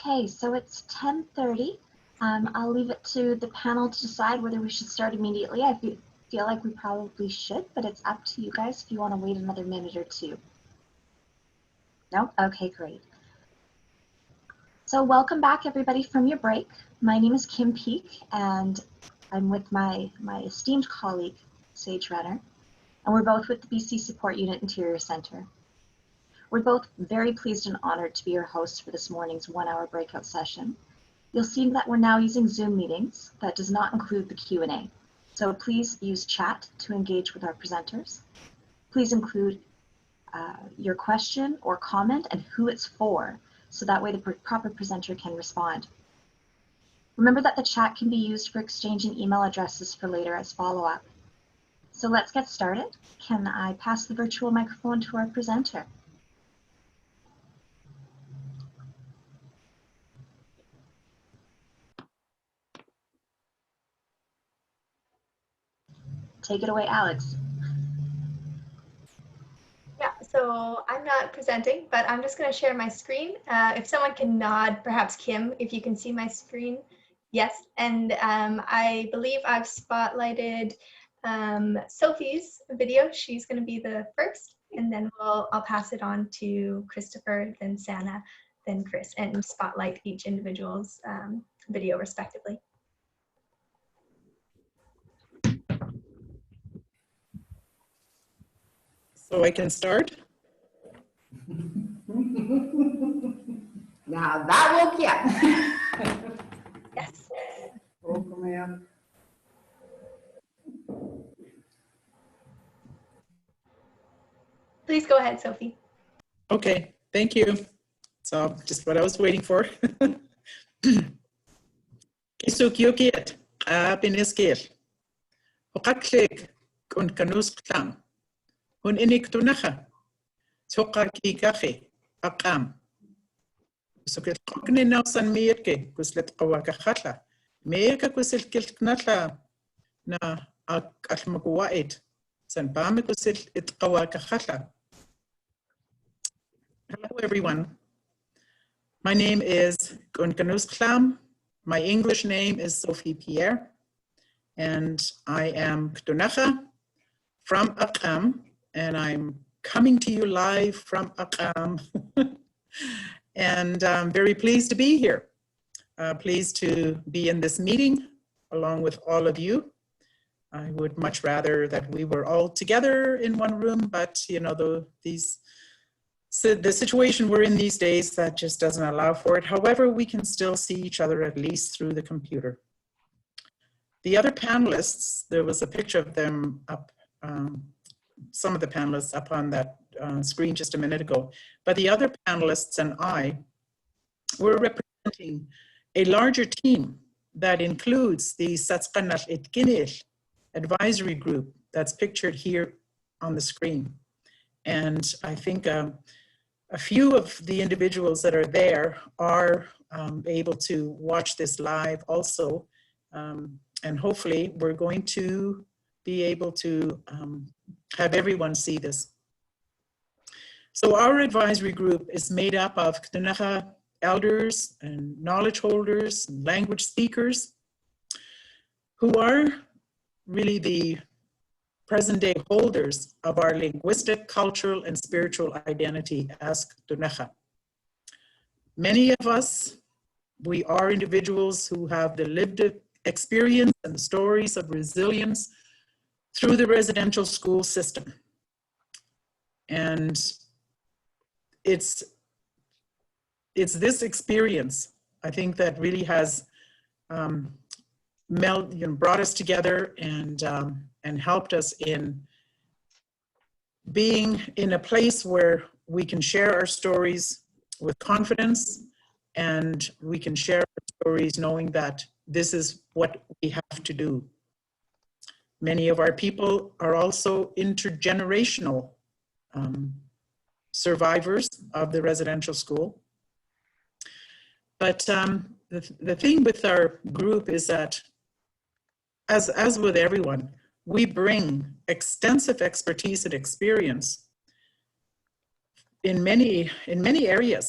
Okay, so it's 10:30. I'll leave it to the panel to decide whether we should start immediately. I feel like we probably should, but it's up to you guys if you want to wait another minute or two. No? Okay, great. So welcome back everybody from your break. My name is Kim Peake and I'm with my esteemed colleague, xaÞ�qanaṭ, and we're both with the BC Support Unit Interior Center. We're both very pleased and honored to be your hosts for this morning's 1-hour breakout session. You'll see that we're now using Zoom meetings. That does not include the Q&A. So please use chat to engage with our presenters. Please include your question or comment and who it's for, so that way the proper presenter can respond. Remember that the chat can be used for exchanging email addresses for later as follow-up. So let's get started. Can I pass the virtual microphone to our presenter? Take it away, Alex. Yeah, so I'm not presenting, but I'm just going to share my screen. If someone can nod, perhaps Kim, if you can see my screen. Yes, and I believe I've spotlighted Sophie's video. She's going to be the first, and then I'll pass it on to Christopher, then Sana, then Chris, and spotlight each individual's video respectively. So I can start? Now that will get. Yes. Welcome. Please go ahead, Sophie. Okay, thank you. So just what I was waiting for. xaÞ�qanaṭ, ʔitkiniṭ. ʔitkiniṭ, ʔitkiniṭ. ʔitkiniṭ, xaث�qnaṭ, ʔaqam. xaث�qnaṭ san mirke, xaث�qnaṭ, mirke xaث�qnaṭ na ʔalmaguaʻit, san pame xaث�qnaṭ. Hello everyone. My name is ʔitkiniṭ. My English name is Sophie Pierre, and I am ʔitkiniṭ from ʔaqam, and I'm coming to you live from ʔaqam. And I'm very pleased to be here. Pleased to be in this meeting along with all of you. I would much rather that we were all together in one room, but you know, the situation we're in these days, that just doesn't allow for it. However, we can still see each other at least through the computer. The other panelists, there was a picture of them up, some of the panelists up on that screen just a minute ago, but the other panelists and I were representing a larger team that includes the xaث�qanaṭ ʔitkiniṭ advisory group that's pictured here on the screen. And I think a few of the individuals that are there are able to watch this live also. And hopefully we're going to be able to have everyone see this. So our advisory group is made up of ʔitkiniṭ elders and knowledge holders and language speakers who are really the present day holders of our linguistic, cultural, and spiritual identity as ʔitkiniṭ. Many of us, we are individuals who have the lived experience and stories of resilience through the residential school system. And it's this experience, I think, that really has brought us together and helped us in being in a place where we can share our stories with confidence, and we can share our stories knowing that this is what we have to do. Many of our people are also intergenerational survivors of the residential school. But the thing with our group is that, as with everyone, we bring extensive expertise and experience in many areas.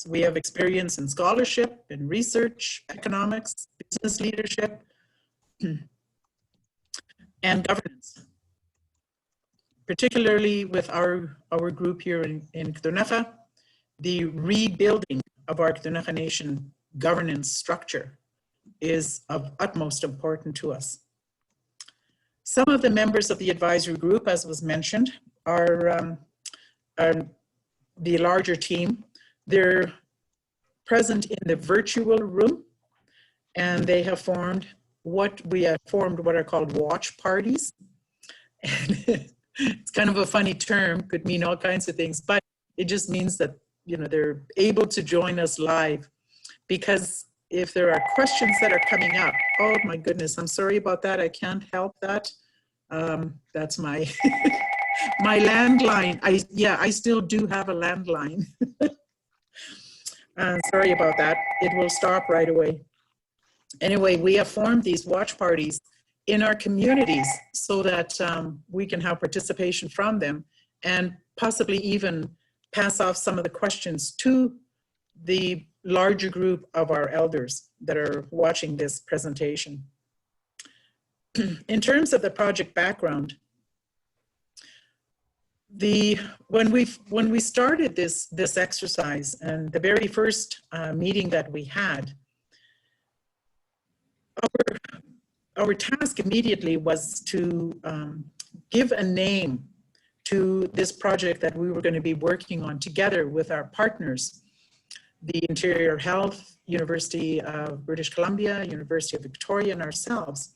We have experience in scholarship, in research, economics, business leadership, and governance. Particularly with our group here in ʔitkiniṭ, the rebuilding of our ʔitkiniṭ nation governance structure is of utmost importance to us. Some of the members of the advisory group, as was mentioned, are the larger team. They're present in the virtual room, and they have formed what are called watch parties. And it's kind of a funny term, could mean all kinds of things, but it just means that, you know, they're able to join us live, because if there are questions that are coming up, oh my goodness, I'm sorry about that, I can't help that. That's my my landline. I still do have a landline. Sorry about that. It will stop right away. Anyway, we have formed these watch parties in our communities so that we can have participation from them and possibly even pass off some of the questions to the larger group of our elders that are watching this presentation. In terms of the project background, when we started this exercise, and the very first meeting that we had, our task immediately was to give a name to this project that we were going to be working on together with our partners, the Interior Health, University of British Columbia, University of Victoria, and ourselves.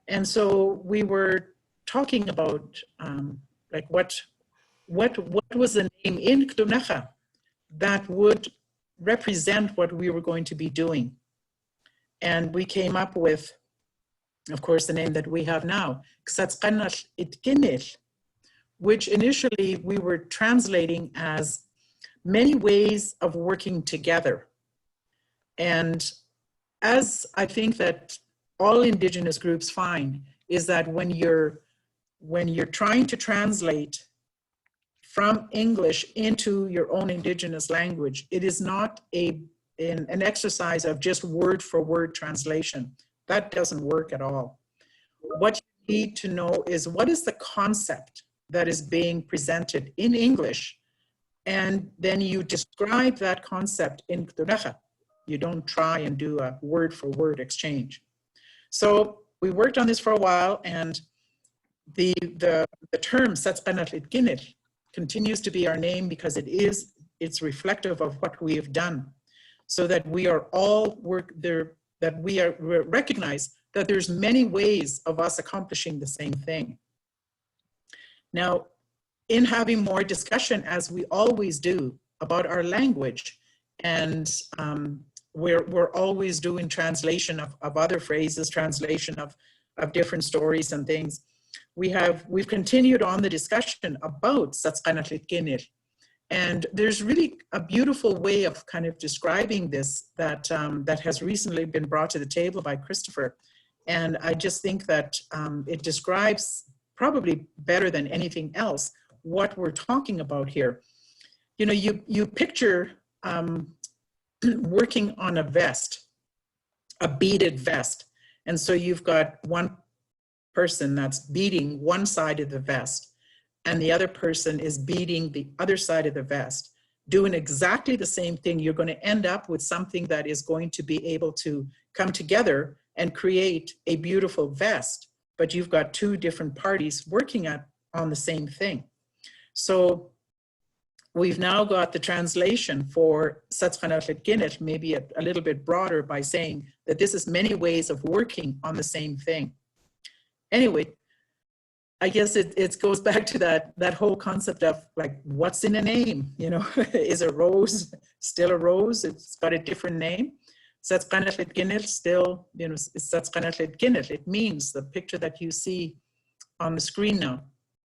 And so we were talking about like what was the name in ʔitkiniṭ that would represent what we were going to be doing. And we came up with, of course, the name that we have now, xaÞ�qanaṭ, which initially we were translating as many ways of working together. And as I think that all Indigenous groups find, is that when you're trying to translate from English into your own Indigenous language, it is not an exercise of just word for word translation. That doesn't work at all. What you need to know is, what is the concept that is being presented in English, and then you describe that concept in ʔitkiniṭ. You don't try and do a word for word exchange. So we worked on this for a while, and the term xaTsqanaṭ continues to be our name because it's reflective of what we have done, so that we are all we recognize that there's many ways of us accomplishing the same thing. Now, in having more discussion, as we always do, about our language, and we're always doing translation of other phrases, translation of different stories and things. We've continued on the discussion about xaTsqanaṭ. And there's really a beautiful way of kind of describing this that has recently been brought to the table by Christopher. And I just think that it describes probably better than anything else what we're talking about here. You know, you picture working on a vest, a beaded vest. And so you've got one person that's beading one side of the vest, and the other person is beading the other side of the vest, doing exactly the same thing. You're going to end up with something that is going to be able to come together and create a beautiful vest, but you've got two different parties working on the same thing. So we've now got the translation for xaTsqanaṭ, maybe a little bit broader, by saying that this is many ways of working on the same thing. Anyway, I guess it goes back to that whole concept of, like, what's in a name? You know, is a rose still a rose? It's got a different name. xaTsqanaṭ still, you know, xaTsqanaṭ. It means the picture that you see on the screen now.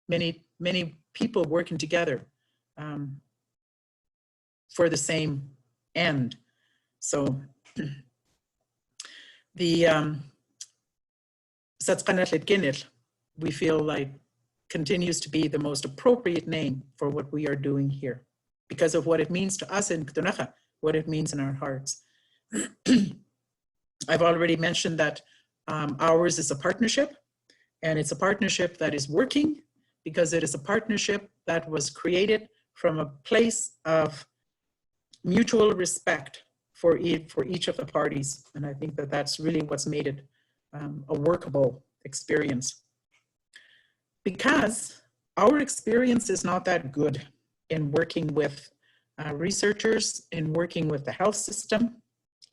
Many people working together for the same end. So the xaTsqanaṭ, we feel like, continues to be the most appropriate name for what we are doing here, because of what it means to us in ʔitkiniṭ, what it means in our hearts. I've already mentioned that ours is a partnership, and it's a partnership that is working because it is a partnership that was created from a place of mutual respect for each of the parties. And I think that that's really what's made it a workable experience. Because our experience is not that good in working with researchers, in working with the health system,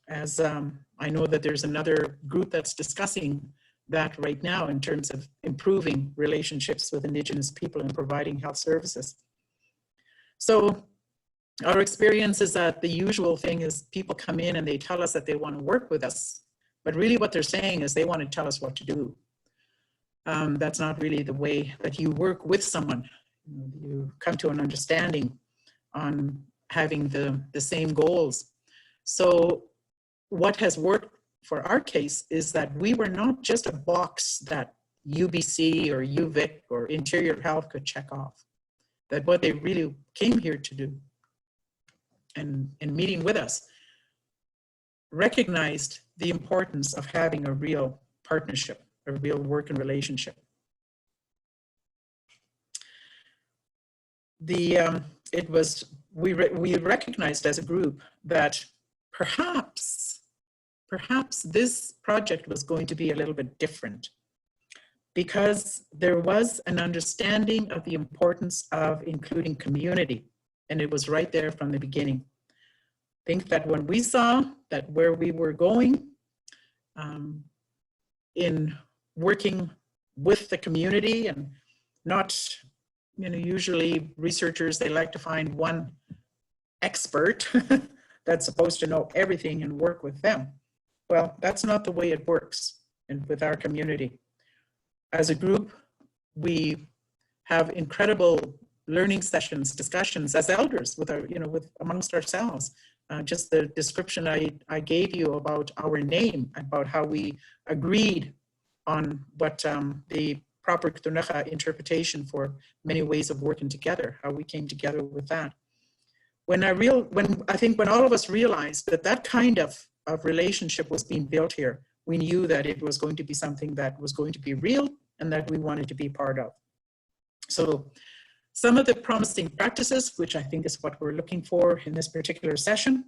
as I know that there's another group that's discussing that right now in terms of improving relationships with Indigenous people and providing health services. So our experience is that the usual thing is people come in and they tell us that they want to work with us, but really what they're saying is they want to tell us what to do. That's not really the way that you work with someone. You come to an understanding on having the same goals. So what has worked for our case is that we were not just a box that UBC or UVic or Interior Health could check off. That what they really came here to do and in meeting with us recognized the importance of having a real partnership, a real working relationship. We recognized as a group that perhaps this project was going to be a little bit different because there was an understanding of the importance of including community, and it was right there from the beginning. I think that when we saw that where we were going in working with the community and not, usually researchers, they like to find one expert that's supposed to know everything and work with them. Well, that's not the way it works with our community. As a group, we have incredible learning sessions, discussions as elders with our, amongst ourselves. Just the description I gave you about our name, about how we agreed on what the proper xaÞ�qanaṭ interpretation for many ways of working together, how we came together with that. When I think when all of us realized that that kind of relationship was being built here, we knew that it was going to be something that was going to be real and that we wanted to be part of. So some of the promising practices, which I think is what we're looking for in this particular session,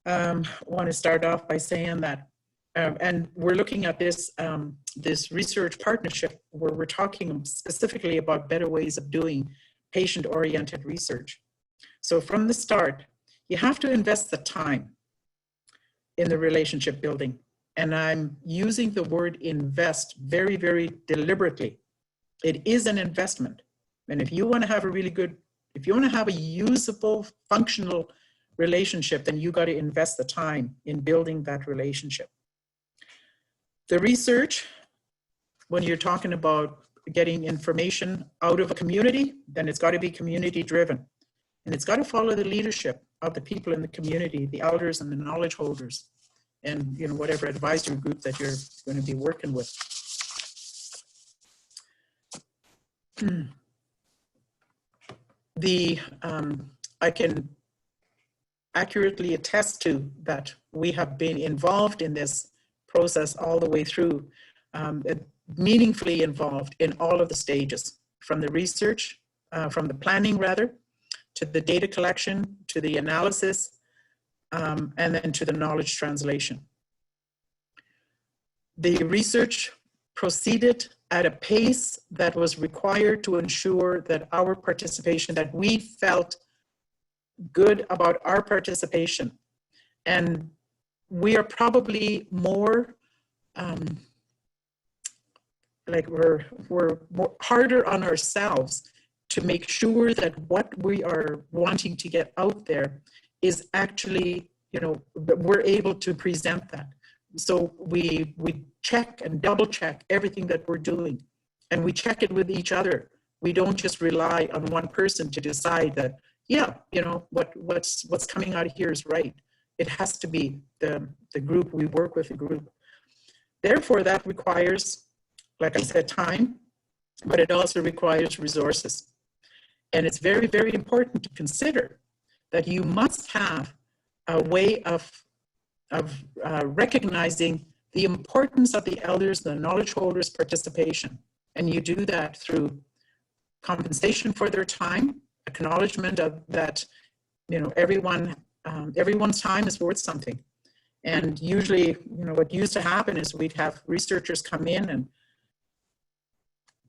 I want to start off by saying that, and we're looking at this, this research partnership where we're talking specifically about better ways of doing patient-oriented research. So from the start, you have to invest the time in the relationship building. And I'm using the word invest very, very deliberately. It is an investment. And if you want to have a really good, if you want to have a usable, functional relationship, then you got to invest the time in building that relationship. The research, when you're talking about getting information out of a community, then it's got to be community driven. And it's got to follow the leadership of the people in the community, the elders and the knowledge holders, and whatever advisory group that you're going to be working with. I can accurately attest to that we have been involved in this process all the way through, meaningfully involved in all of the stages, from the research, from the planning rather, to the data collection, to the analysis, and then to the knowledge translation. The research proceeded at a pace that was required to ensure that our participation, that we felt good about our participation. And we are probably more, like we're more harder on ourselves to make sure that what we are wanting to get out there is actually, we're able to present that. So we check and double check everything that we're doing, and we check it with each other. We don't just rely on one person to decide that, yeah, what's coming out of here is right. It has to be the group, we work with the group. Therefore, that requires, like I said, time, but it also requires resources. And it's very, very important to consider that you must have a way of recognizing the importance of the elders, the knowledge holders' participation. And you do that through compensation for their time, acknowledgement of that, you know, everyone's time is worth something. And usually, you know, what used to happen is we'd have researchers come in and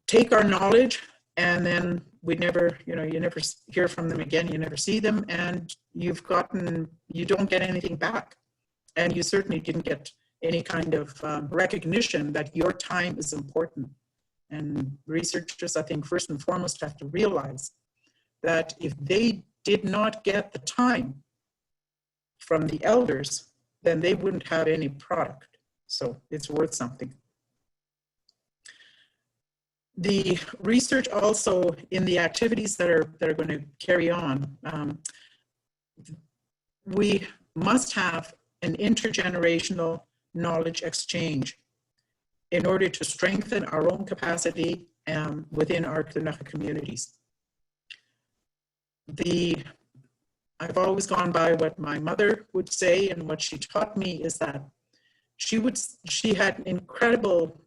take our knowledge, and then we'd never, you know, you never hear from them again, you never see them, and you don't get anything back. And you certainly didn't get any kind of recognition that your time is important. And researchers, I think, first and foremost have to realize that if they did not get the time from the elders, then they wouldn't have any product. So it's worth something. The research also in the activities that are going to carry on, we must have an intergenerational knowledge exchange in order to strengthen our own capacity within our Ktunaxa communities. I've always gone by what my mother would say, and what she taught me is that she had an incredible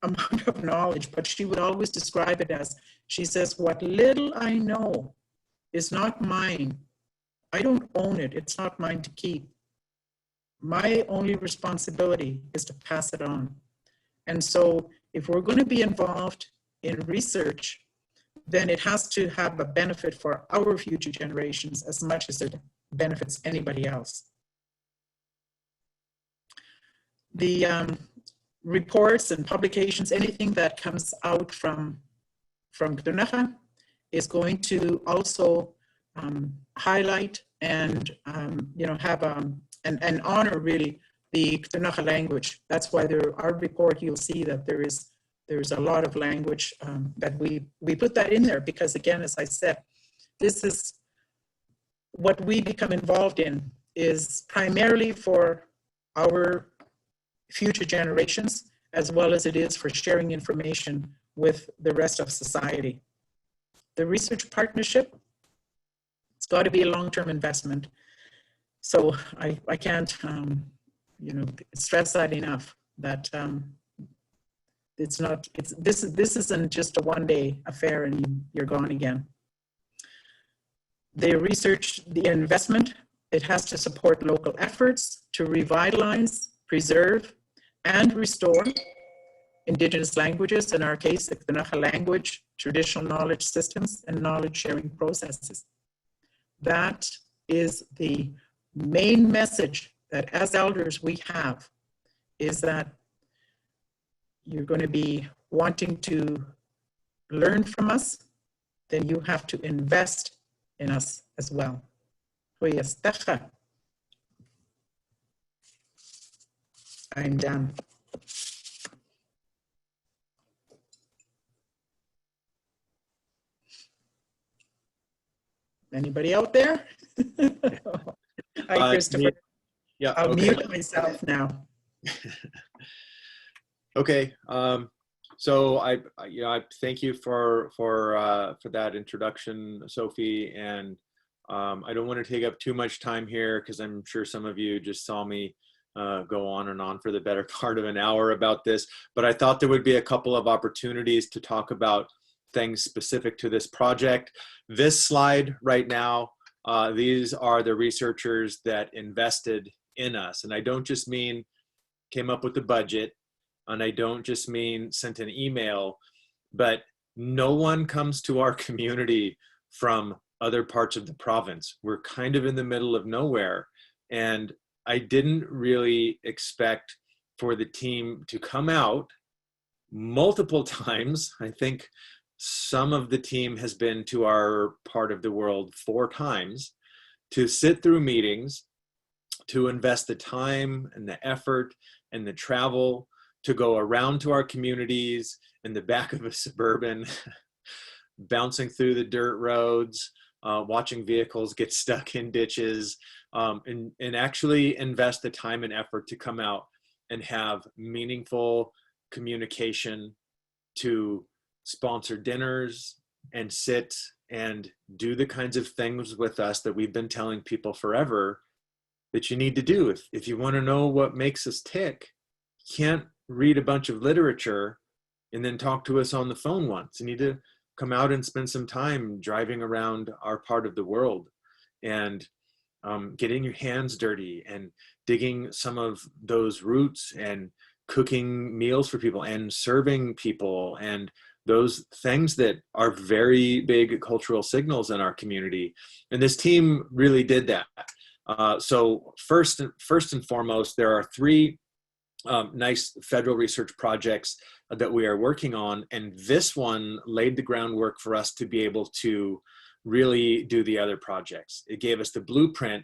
amount of knowledge, but she would always describe it as, she says, what little I know is not mine. I don't own it. It's not mine to keep. My only responsibility is to pass it on. And so if we're going to be involved in research, then it has to have a benefit for our future generations as much as it benefits anybody else. The reports and publications, anything that comes out from Ktunaxa is going to also highlight and you know, have and honor really the Ktunaxa language. That's why our report, you'll see that there's a lot of language that we put that in there, because again, as I said, this is what we become involved in is primarily for our future generations, as well as it is for sharing information with the rest of society. The research partnership, it's got to be a long-term investment. So I can't you know, stress that enough, that this isn't just a one-day affair and you're gone again. The research, the investment, it has to support local efforts to revitalize, preserve, and restore Indigenous languages, in our case, the Ktunaxa language, traditional knowledge systems, and knowledge sharing processes. That is the main message that as elders we have, is that you're going to be wanting to learn from us, then you have to invest in us as well. I'm done. Anybody out there? Hi, Christopher. Yeah, I'll okay. mute myself now. Okay. So I thank you for that introduction, Sophie, and I don't want to take up too much time here because I'm sure some of you just saw me go on and on for the better part of an hour about this, but I thought there would be a couple of opportunities to talk about things specific to this project. This slide right now, these are the researchers that invested in us, and I don't just mean came up with the budget, and I don't just mean sent an email, but no one comes to our community from other parts of the province. We're kind of in the middle of nowhere, and I didn't really expect for the team to come out multiple times. I think some of the team has been to our part of the world 4 times to sit through meetings, to invest the time and the effort and the travel to go around to our communities in the back of a Suburban, bouncing through the dirt roads, watching vehicles get stuck in ditches, and actually invest the time and effort to come out and have meaningful communication, to sponsor dinners and sit and do the kinds of things with us that we've been telling people forever that you need to do. If you want to know what makes us tick, you can't read a bunch of literature and then talk to us on the phone once. You need to come out and spend some time driving around our part of the world and getting your hands dirty and digging some of those roots and cooking meals for people and serving people and those things that are very big cultural signals in our community. And this team really did that. So first and foremost, there are 3 nice federal research projects that we are working on. And this one laid the groundwork for us to be able to really do the other projects. It gave us the blueprint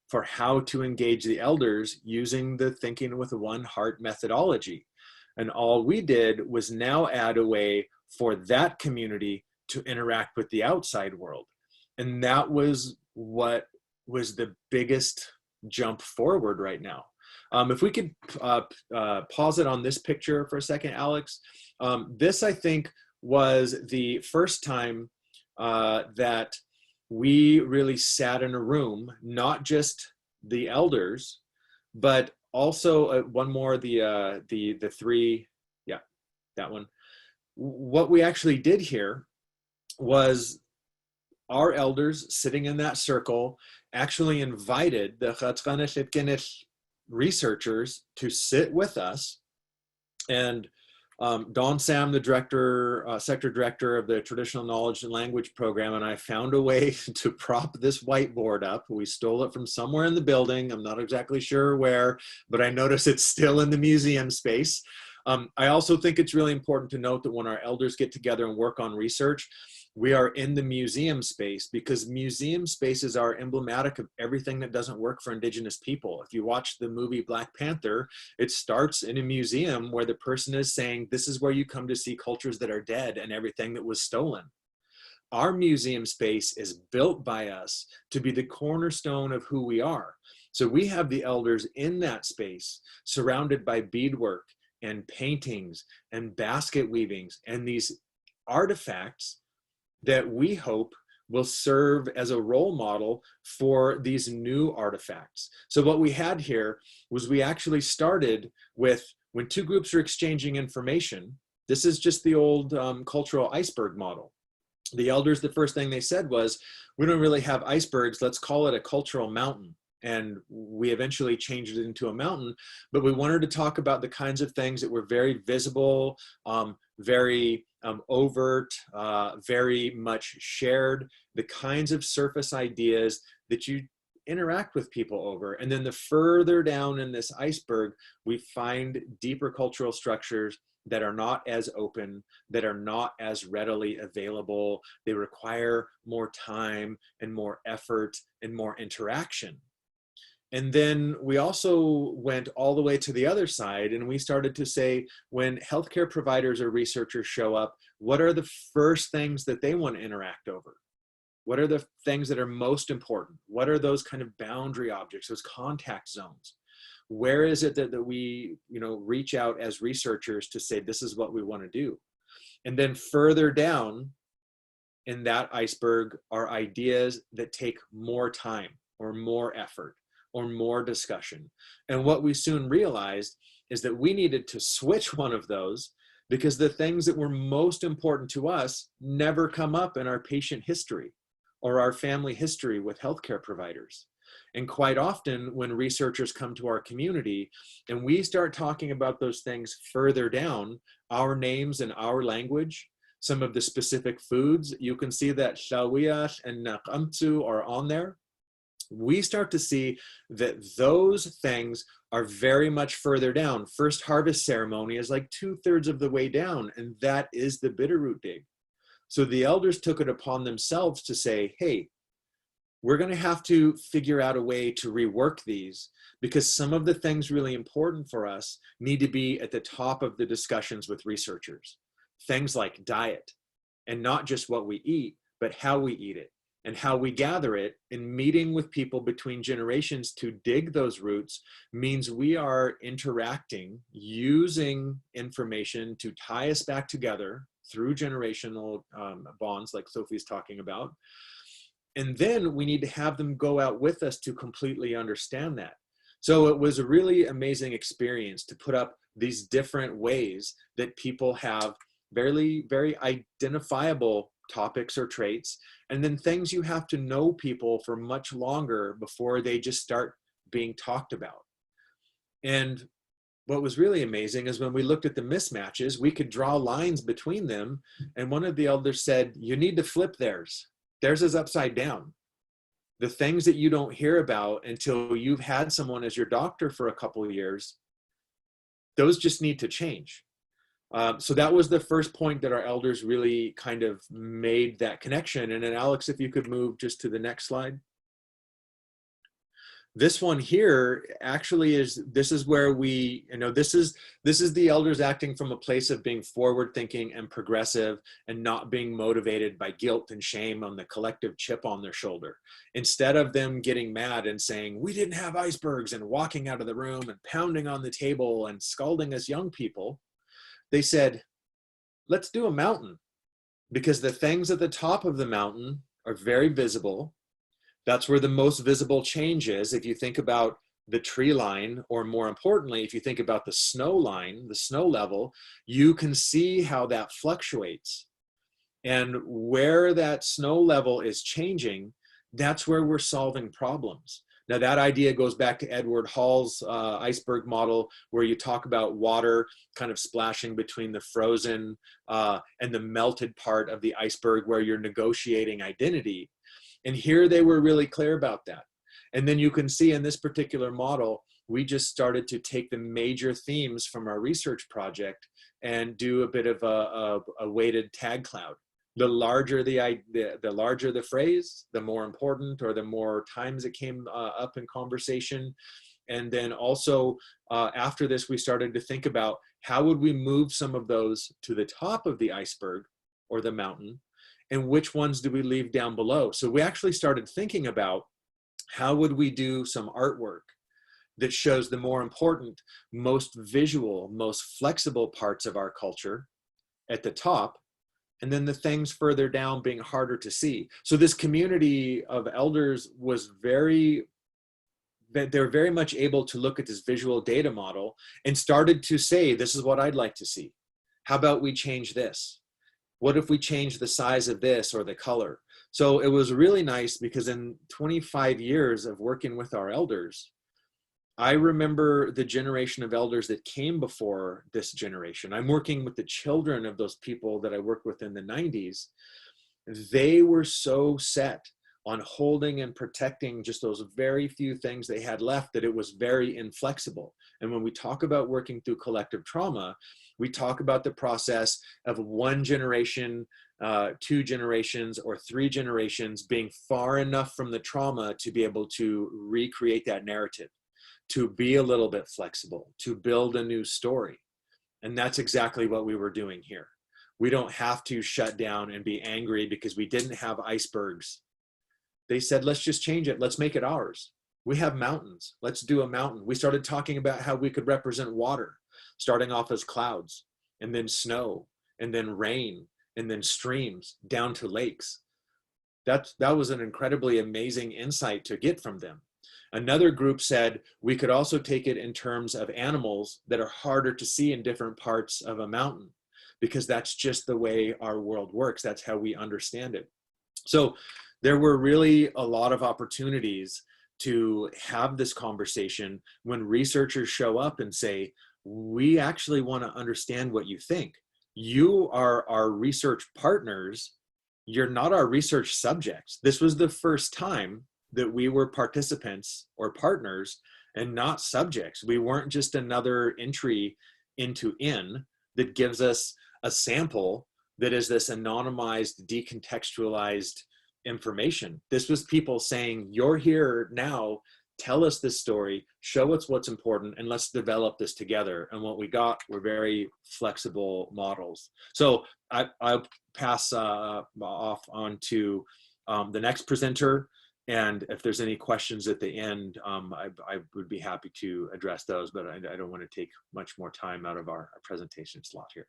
for how to engage the elders using the Thinking with One Heart methodology. And all we did was now add a way for that community to interact with the outside world. And that was what was the biggest jump forward right now. If we could pause it on this picture for a second, Alex. This, I think, was the first time that we really sat in a room, not just the elders, but also one more, the 3, yeah, that one. What we actually did here was our elders sitting in that circle actually invited the ʔitkiniṭ researchers to sit with us. And Don Sam, the director, sector director of the Traditional Knowledge and Language Program, and I found a way to prop this whiteboard up. We stole it from somewhere in the building. I'm not exactly sure where, but I notice it's still in the museum space. I also think it's really important to note that when our elders get together and work on research, we are in the museum space, because museum spaces are emblematic of everything that doesn't work for Indigenous people. If you watch the movie Black Panther, it starts in a museum where the person is saying, this is where you come to see cultures that are dead and everything that was stolen. Our museum space is built by us to be the cornerstone of who we are. So we have the elders in that space, surrounded by beadwork and paintings and basket weavings and these artifacts that we hope will serve as a role model for these new artifacts. So what we had here was we actually started with, when 2 groups are exchanging information, this is just the old cultural iceberg model. The elders, the first thing they said was, we don't really have icebergs, let's call it a cultural mountain. And we eventually changed it into a mountain, but we wanted to talk about the kinds of things that were very visible, very overt, very much shared, the kinds of surface ideas that you interact with people over. And then the further down in this iceberg, we find deeper cultural structures that are not as open, that are not as readily available. They require more time and more effort and more interaction. And then we also went all the way to the other side, and we started to say, when healthcare providers or researchers show up, what are the first things that they want to interact over? What are the things that are most important? What are those kind of boundary objects, those contact zones? Where is it that we, reach out as researchers to say, this is what we want to do? And then further down in that iceberg are ideas that take more time or more effort or more discussion. And what we soon realized is that we needed to switch one of those, because the things that were most important to us never come up in our patient history or our family history with healthcare providers. And quite often when researchers come to our community and we start talking about those things further down, our names and our language, some of the specific foods, you can see that xaÐ�qanaṭ are on there. We start to see that those things are very much further down. First harvest ceremony is like 2/3 of the way down, and that is the bitterroot dig. So the elders took it upon themselves to say, hey, we're going to have to figure out a way to rework these, because some of the things really important for us need to be at the top of the discussions with researchers. Things like diet, and not just what we eat, but how we eat it and how we gather it. And meeting with people between generations to dig those roots means we are interacting, using information to tie us back together through generational bonds like Sophie's talking about. And then we need to have them go out with us to completely understand that. So it was a really amazing experience to put up these different ways that people have very, very identifiable topics or traits, and then things you have to know people for much longer before they just start being talked about. And what was really amazing is when we looked at the mismatches, we could draw lines between them. And one of the elders said, you need to flip theirs. Theirs is upside down. The things that you don't hear about until you've had someone as your doctor for a couple of years, those just need to change. So that was the first point that our elders really kind of made that connection. And then Alex, if you could move just to the next slide. This one here actually is, this is where we, this is the elders acting from a place of being forward thinking and progressive and not being motivated by guilt and shame on the collective chip on their shoulder. Instead of them getting mad and saying, we didn't have icebergs, and walking out of the room and pounding on the table and scalding us young people, they said, let's do a mountain, because the things at the top of the mountain are very visible. That's where the most visible change is. If you think about the tree line, or more importantly, if you think about the snow line, the snow level, you can see how that fluctuates. And where that snow level is changing, that's where we're solving problems. Now that idea goes back to Edward Hall's iceberg model, where you talk about water kind of splashing between the frozen and the melted part of the iceberg, where you're negotiating identity. And here they were really clear about that. And then you can see in this particular model, we just started to take the major themes from our research project and do a bit of a weighted tag cloud. The larger the larger the phrase, the more important, or the more times it came up in conversation. And then also after this, we started to think about how would we move some of those to the top of the iceberg or the mountain, and which ones do we leave down below? So we actually started thinking about how would we do some artwork that shows the more important, most visual, most flexible parts of our culture at the top, and then the things further down being harder to see. So this community of elders was they're very much able to look at this visual data model and started to say, this is what I'd like to see. How about we change this? What if we change the size of this or the color? So it was really nice, because in 25 years of working with our elders, I remember the generation of elders that came before this generation. I'm working with the children of those people that I worked with in the 90s. They were so set on holding and protecting just those very few things they had left that it was very inflexible. And when we talk about working through collective trauma, we talk about the process of one generation, 2 generations, or 3 generations being far enough from the trauma to be able to recreate that narrative, to be a little bit flexible, to build a new story. And that's exactly what we were doing here. We don't have to shut down and be angry because we didn't have icebergs. They said, let's just change it. Let's make it ours. We have mountains. Let's do a mountain. We started talking about how we could represent water, starting off as clouds, and then snow, and then rain, and then streams, down to lakes. That was an incredibly amazing insight to get from them. Another group said we could also take it in terms of animals that are harder to see in different parts of a mountain, because that's just the way our world works. That's how we understand it. So there were really a lot of opportunities to have this conversation when researchers show up and say, we actually want to understand what you think. You are our research partners. You're not our research subjects. This was the first time that we were participants or partners and not subjects. We weren't just another entry into N that gives us a sample that is this anonymized, decontextualized information. This was people saying, you're here now, tell us this story, show us what's important, and let's develop this together. And what we got were very flexible models. So I'll pass off on to the next presenter. And if there's any questions at the end, I would be happy to address those, but I don't want to take much more time out of our presentation slot here.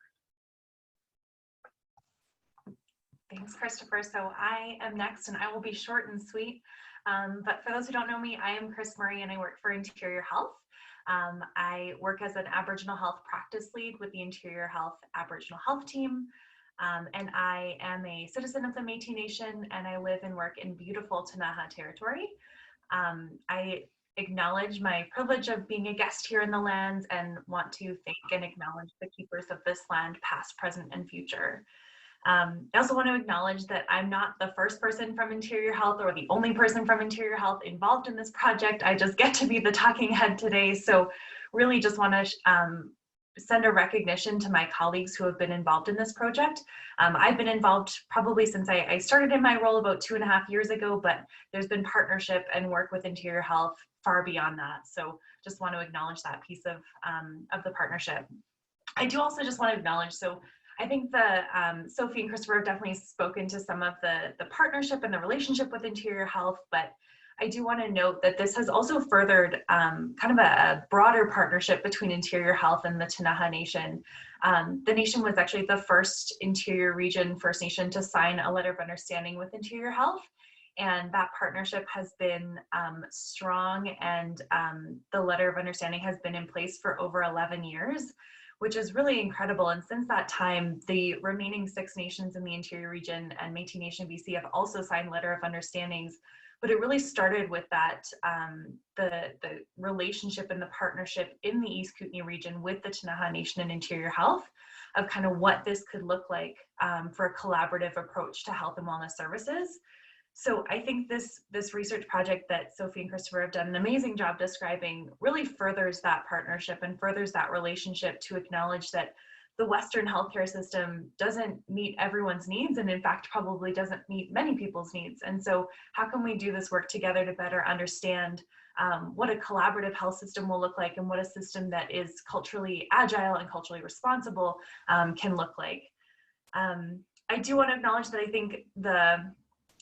Thanks, Christopher. So I am next, and I will be short and sweet. But for those who don't know me, I am Chris Murray, and I work for Interior Health. I work as an Aboriginal Health Practice Lead with the Interior Health Aboriginal Health Team. And I am a citizen of the Métis Nation, and I live and work in beautiful Ktunaxa territory. I acknowledge my privilege of being a guest here in the lands and want to thank and acknowledge the keepers of this land, past, present, and future. I also want to acknowledge that I'm not the first person from Interior Health or the only person from Interior Health involved in this project. I just get to be the talking head today. So really just want to send a recognition to my colleagues who have been involved in this project. I've been involved probably since I started in my role about 2.5 years ago, but there's been partnership and work with Interior Health far beyond that. So just want to acknowledge that piece of the partnership. I do also just want to acknowledge, so I think Sophie and Christopher have definitely spoken to some of the partnership and the relationship with Interior Health, but I do want to note that this has also furthered kind of a broader partnership between Interior Health and the Ktunaxa Nation. The nation was actually the first Interior Region First Nation to sign a letter of understanding with Interior Health, and that partnership has been strong, and the letter of understanding has been in place for over 11 years. Which is really incredible. And since that time, the remaining 6 nations in the Interior Region and Métis Nation BC have also signed letter of understandings. But it really started with that, the relationship and the partnership in the East Kootenay region with the Ktunaxa Nation and Interior Health of kind of what this could look like for a collaborative approach to health and wellness services. So I think this research project that Sophie and Christopher have done an amazing job describing really furthers that partnership and furthers that relationship to acknowledge that the Western healthcare system doesn't meet everyone's needs, and in fact probably doesn't meet many people's needs. And so how can we do this work together to better understand what a collaborative health system will look like, and what a system that is culturally agile and culturally responsible can look like. I do want to acknowledge that I think the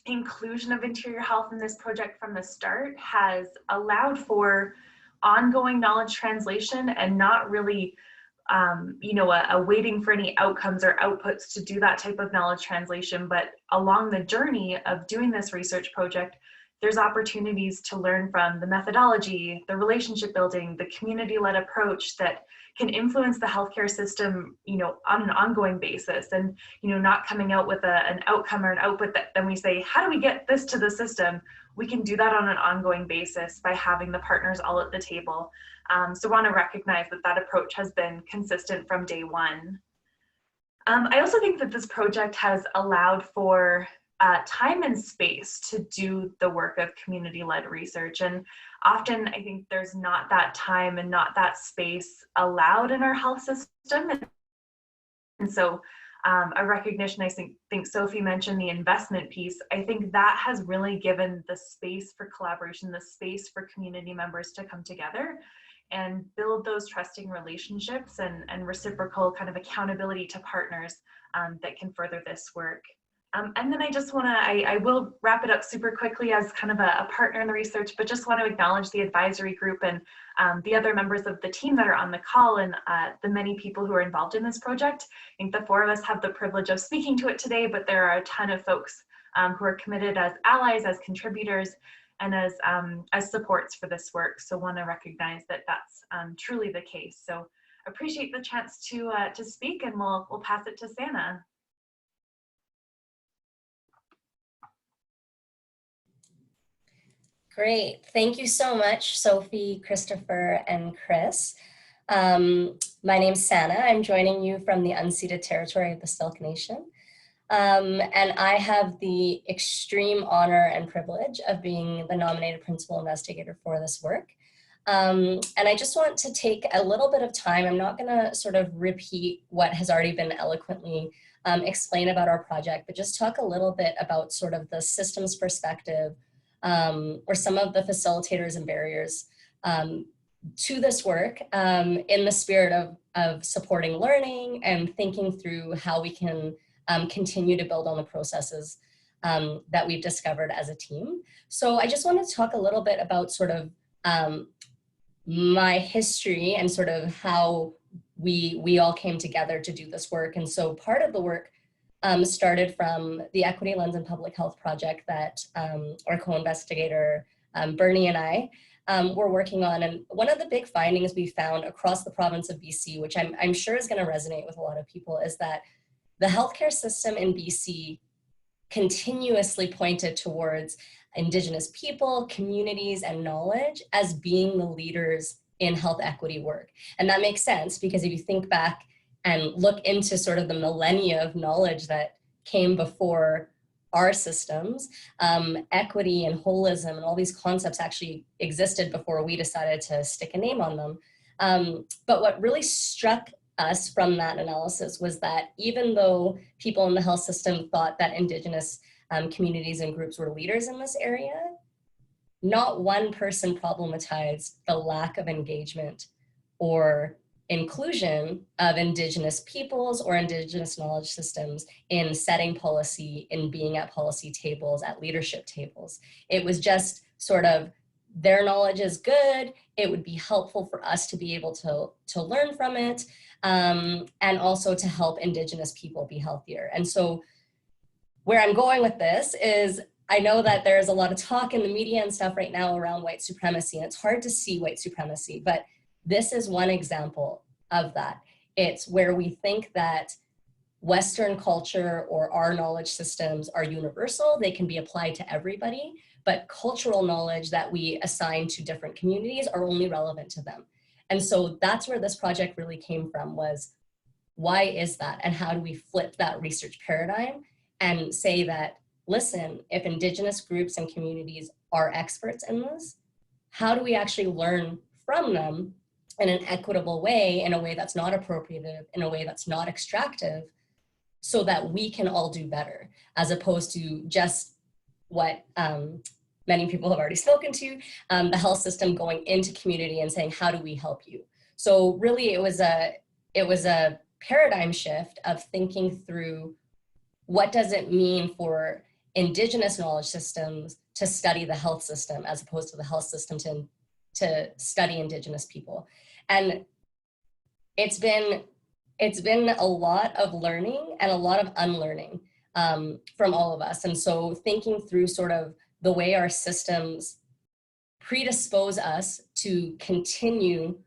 inclusion of Interior Health in this project from the start has allowed for ongoing knowledge translation and not really a waiting for any outcomes or outputs to do that type of knowledge translation. But along the journey of doing this research project, there's opportunities to learn from the methodology, the relationship building, the community-led approach that can influence the healthcare system, on an ongoing basis, and, not coming out with an outcome or an output that then we say, how do we get this to the system? We can do that on an ongoing basis by having the partners all at the table. So I want to recognize that approach has been consistent from day one. I also think that this project has allowed for time and space to do the work of community-led research. And often I think there's not that time and not that space allowed in our health system. And so a recognition, I think Sophie mentioned the investment piece. I think that has really given the space for collaboration, the space for community members to come together and build those trusting relationships and reciprocal kind of accountability to partners that can further this work. And then I just want to, I will wrap it up super quickly as kind of a partner in the research, but just want to acknowledge the advisory group and the other members of the team that are on the call, and the many people who are involved in this project. I think the 4 of us have the privilege of speaking to it today, but there are a ton of folks who are committed as allies, as contributors, and as supports for this work. So want to recognize that that's truly the case. So appreciate the chance to speak, and we'll pass it to Sana. Great. Thank you so much, Sophie, Christopher, and Chris. My name's Sana. I'm joining you from the unceded territory of the xaİtkini̔ Nation. And I have the extreme honor and privilege of being the nominated principal investigator for this work. And I just want to take a little bit of time. I'm not going to sort of repeat what has already been eloquently explained about our project, but just talk a little bit about sort of the systems perspective, or some of the facilitators and barriers to this work, in the spirit of supporting learning and thinking through how we can continue to build on the processes that we've discovered as a team. So I just want to talk a little bit about sort of my history and sort of how we all came together to do this work. And so part of the work started from the Equity Lens and Public Health project that our co-investigator Bernie and I were working on. And one of the big findings we found across the province of BC, which I'm sure is going to resonate with a lot of people, is that the healthcare system in BC continuously pointed towards Indigenous people, communities, and knowledge as being the leaders in health equity work. And that makes sense, because if you think back and look into sort of the millennia of knowledge that came before our systems, equity and holism and all these concepts actually existed before we decided to stick a name on them. But what really struck us from that analysis was that even though people in the health system thought that Indigenous communities and groups were leaders in this area, not one person problematized the lack of engagement or inclusion of Indigenous peoples or Indigenous knowledge systems in setting policy, in being at policy tables, at leadership tables. It was just sort of, their knowledge is good, it would be helpful for us to be able to learn from it, and also to help Indigenous people be healthier. And so where I'm going with this is, I know that there's a lot of talk in the media and stuff right now around white supremacy, and it's hard to see white supremacy, but this is one example of that. It's where we think that Western culture or our knowledge systems are universal, they can be applied to everybody, but cultural knowledge that we assign to different communities are only relevant to them. And so that's where this project really came from, was why is that? And how do we flip that research paradigm and say that, listen, if Indigenous groups and communities are experts in this, how do we actually learn from them in an equitable way, in a way that's not appropriative, in a way that's not extractive, so that we can all do better, as opposed to just what many people have already spoken to, the health system going into community and saying, how do we help you? So really it was a paradigm shift of thinking through, what does it mean for Indigenous knowledge systems to study the health system as opposed to the health system to study Indigenous people? And it's been a lot of learning and a lot of unlearning from all of us. And so thinking through sort of the way our systems predispose us to continue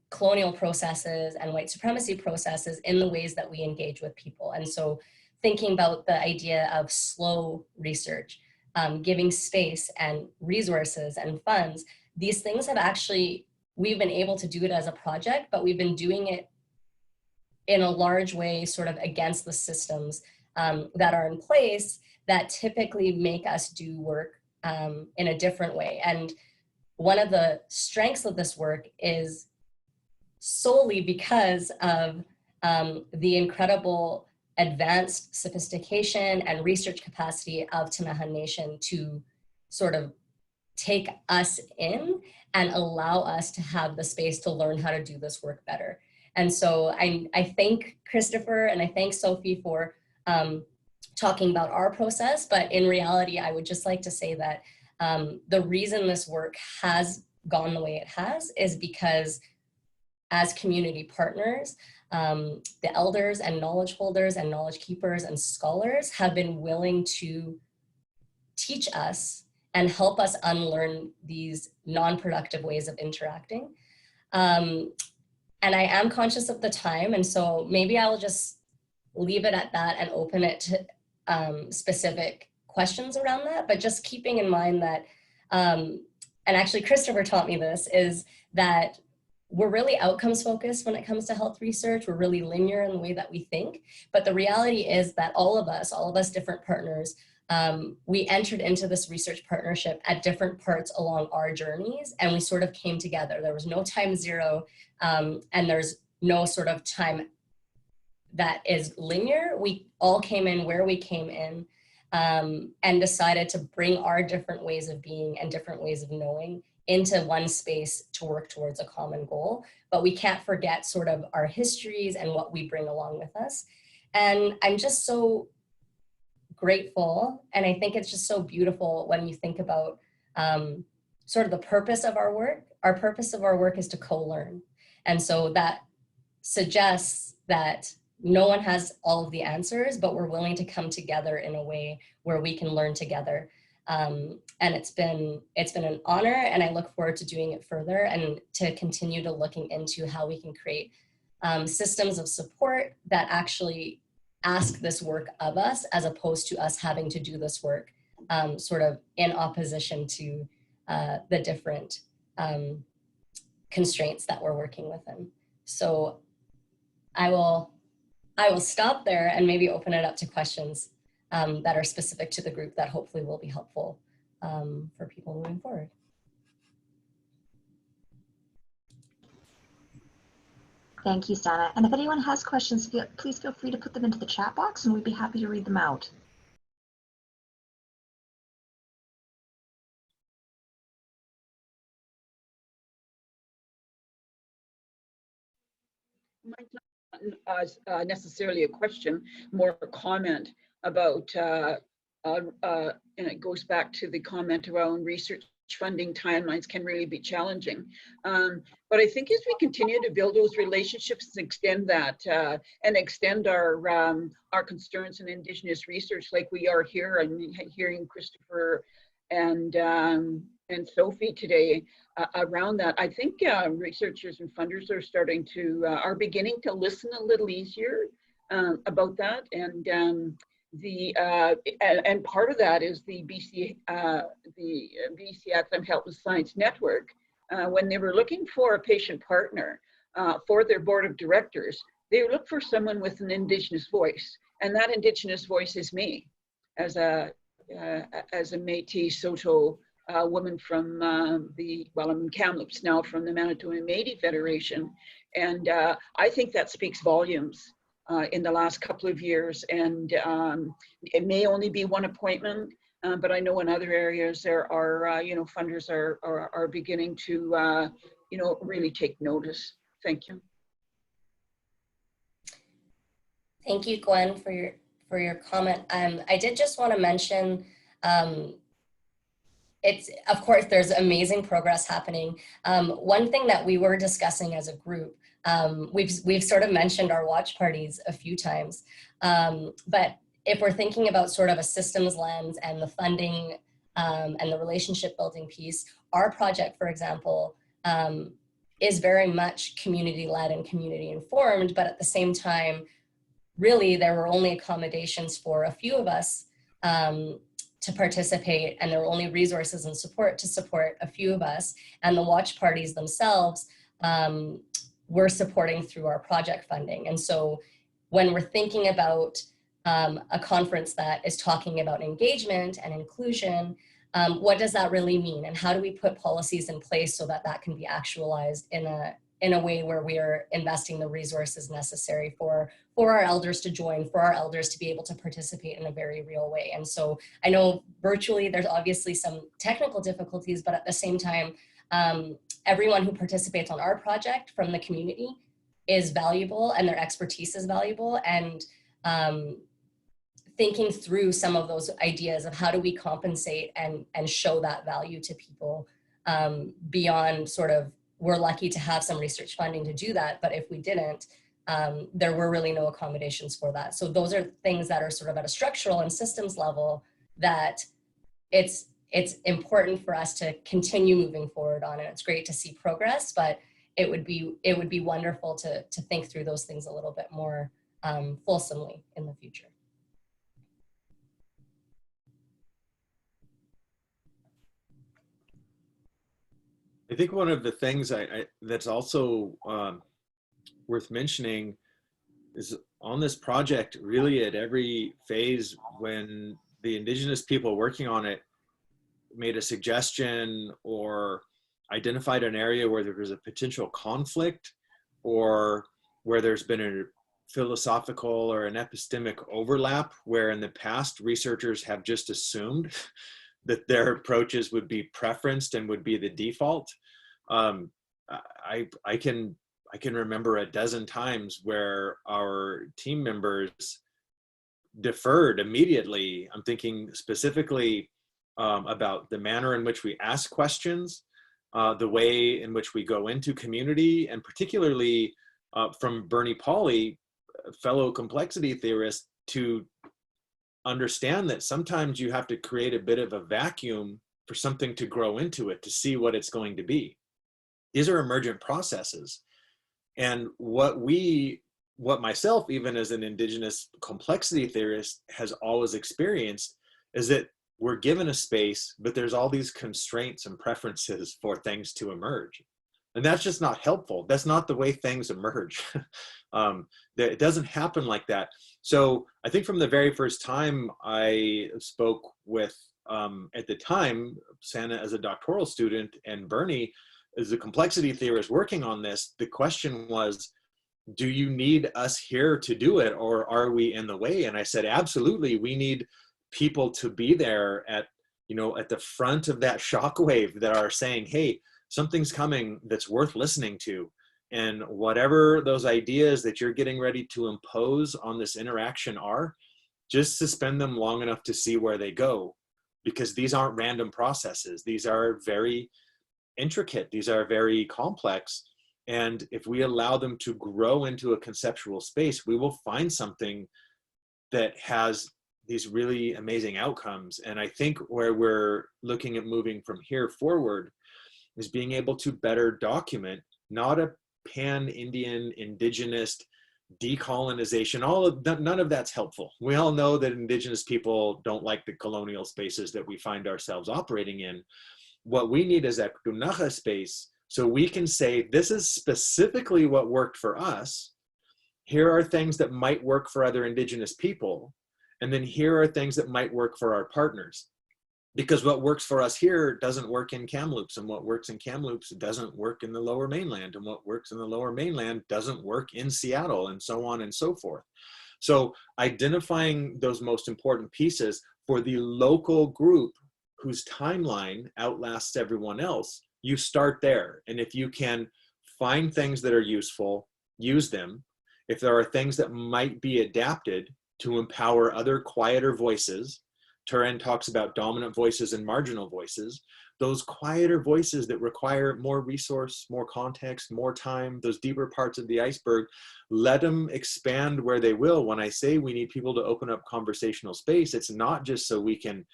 colonial processes and white supremacy processes in the ways that we engage with people. And so thinking about the idea of slow research, giving space and resources and funds, these things have actually, we've been able to do it as a project, but we've been doing it in a large way sort of against the systems that are in place that typically make us do work in a different way. And one of the strengths of this work is solely because of the incredible advanced sophistication and research capacity of ʔitkiniθn Nation to sort of take us in and allow us to have the space to learn how to do this work better. And so I thank Christopher and I thank Sophie for talking about our process, but in reality, I would just like to say that the reason this work has gone the way it has is because as community partners, the elders and knowledge holders and knowledge keepers and scholars have been willing to teach us and help us unlearn these non-productive ways of interacting. And I am conscious of the time, and so maybe I will just leave it at that and open it to specific questions around that, but just keeping in mind that, and actually Christopher taught me this, is that we're really outcomes focused when it comes to health research. We're really linear in the way that we think, but the reality is that all of us different partners, we entered into this research partnership at different parts along our journeys, and we sort of came together. There was no time zero, and there's no sort of time that is linear. We all came in where we came in, and decided to bring our different ways of being and different ways of knowing into one space to work towards a common goal. But we can't forget sort of our histories and what we bring along with us. And I'm just so grateful, and I think it's just so beautiful when you think about sort of the purpose of our work. Our purpose of our work is to co-learn. And so that suggests that no one has all of the answers, but we're willing to come together in a way where we can learn together. And it's been an honor, and I look forward to doing it further and to continue to looking into how we can create systems of support that actually ask this work of us, as opposed to us having to do this work sort of in opposition to the different constraints that we're working within. So I will stop there and maybe open it up to questions that are specific to the group that hopefully will be helpful for people moving forward. Thank you, Sana. And if anyone has questions, please feel free to put them into the chat box and we'd be happy to read them out. Might not necessarily a question, more a comment about, and it goes back to the comment around research funding timelines can really be challenging. But I think as we continue to build those relationships and extend that, and extend our concerns in Indigenous research, like we are here, and hearing Christopher and Sophie today around that, I think researchers and funders are beginning to listen a little easier about that, and and part of that is the BC Academic Health and Science Network, when they were looking for a patient partner for their board of directors, they looked for someone with an Indigenous voice, and that Indigenous voice is me, as a Métis Saulteaux woman from I'm in Kamloops now, from the Manitoba Métis Federation, and I think that speaks volumes in the last couple of years, and it may only be one appointment, but I know in other areas there are, funders are beginning to, really take notice. Thank you. Thank you, Gwen, for your comment. I did just want to mention, of course, there's amazing progress happening. One thing that we were discussing as a group, we've sort of mentioned our watch parties a few times, but if we're thinking about sort of a systems lens and the funding and the relationship building piece, our project, for example, is very much community led and community informed, but at the same time, really there were only accommodations for a few of us to participate, and there were only resources and support to support a few of us, and the watch parties themselves we're supporting through our project funding. And so when we're thinking about a conference that is talking about engagement and inclusion, what does that really mean? And how do we put policies in place so that that can be actualized in a way where we are investing the resources necessary for our elders to join, for our elders to be able to participate in a very real way. And so I know virtually there's obviously some technical difficulties, but at the same time, everyone who participates on our project from the community is valuable, and their expertise is valuable, and thinking through some of those ideas of how do we compensate and show that value to people beyond sort of, we're lucky to have some research funding to do that, but if we didn't, there were really no accommodations for that. So those are things that are sort of at a structural and systems level that it's important for us to continue moving forward on, and it's great to see progress, but it would be wonderful to think through those things a little bit more fulsomely in the future. I think one of the things that's also worth mentioning is on this project, really at every phase, when the Indigenous people working on it made a suggestion or identified an area where there was a potential conflict, or where there's been a philosophical or an epistemic overlap, where in the past researchers have just assumed that their approaches would be preferenced and would be the default. I can remember a dozen times where our team members deferred immediately. I'm thinking specifically about the manner in which we ask questions, the way in which we go into community, and particularly from Bernie Pauley, fellow complexity theorists to understand that sometimes you have to create a bit of a vacuum for something to grow into it, to see what it's going to be. These are emergent processes. And what myself, even as an indigenous complexity theorist, has always experienced is that we're given a space, but there's all these constraints and preferences for things to emerge. And that's just not helpful. That's not the way things emerge. It doesn't happen like that. So I think from the very first time I spoke with, at the time, Sana as a doctoral student and Bernie as a complexity theorist working on this, the question was, do you need us here to do it, or are we in the way? And I said, absolutely, we need people to be there at the front of that shockwave that are saying, hey, something's coming that's worth listening to. And whatever those ideas that you're getting ready to impose on this interaction are, just suspend them long enough to see where they go, because these aren't random processes. These are very intricate. These are very complex. And if we allow them to grow into a conceptual space, we will find something that has these really amazing outcomes. And I think where we're looking at moving from here forward is being able to better document, not a pan-Indian, indigenous decolonization. None of that's helpful. We all know that indigenous people don't like the colonial spaces that we find ourselves operating in. What we need is a ʔitkiniṭ space, so we can say, this is specifically what worked for us. Here are things that might work for other indigenous people. And then here are things that might work for our partners. Because what works for us here doesn't work in Kamloops, and what works in Kamloops doesn't work in the Lower Mainland, and what works in the Lower Mainland doesn't work in Seattle, and so on and so forth. So identifying those most important pieces for the local group whose timeline outlasts everyone else, you start there. And if you can find things that are useful, use them. If there are things that might be adapted to empower other quieter voices, Turan talks about dominant voices and marginal voices, those quieter voices that require more resource, more context, more time, those deeper parts of the iceberg, let them expand where they will. When I say we need people to open up conversational space, it's not just so we can